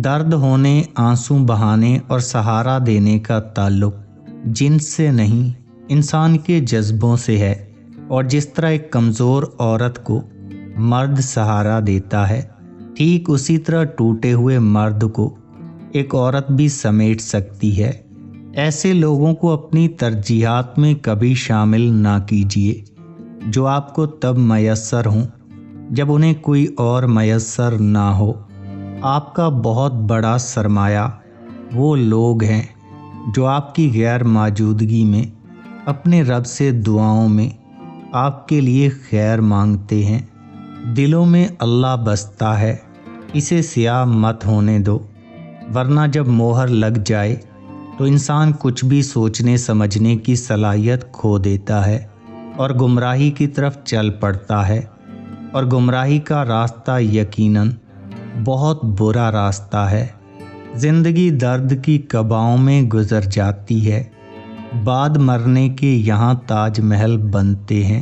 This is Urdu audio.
درد ہونے، آنسو بہانے اور سہارا دینے کا تعلق جنس سے نہیں، انسان کے جذبوں سے ہے، اور جس طرح ایک کمزور عورت کو مرد سہارا دیتا ہے، ٹھیک اسی طرح ٹوٹے ہوئے مرد کو ایک عورت بھی سمیٹ سکتی ہے۔ ایسے لوگوں کو اپنی ترجیحات میں کبھی شامل نہ کیجیے جو آپ کو تب میسر ہوں جب انہیں کوئی اور میسر نہ ہو۔ آپ کا بہت بڑا سرمایہ وہ لوگ ہیں جو آپ کی غیر موجودگی میں اپنے رب سے دعاؤں میں آپ کے لیے خیر مانگتے ہیں۔ دلوں میں اللہ بستا ہے، اسے سیاہ مت ہونے دو، ورنہ جب مہر لگ جائے تو انسان کچھ بھی سوچنے سمجھنے کی صلاحیت کھو دیتا ہے اور گمراہی کی طرف چل پڑتا ہے، اور گمراہی کا راستہ یقیناً بہت برا راستہ ہے۔ زندگی درد کی قباؤں میں گزر جاتی ہے، بعد مرنے کے یہاں تاج محل بنتے ہیں۔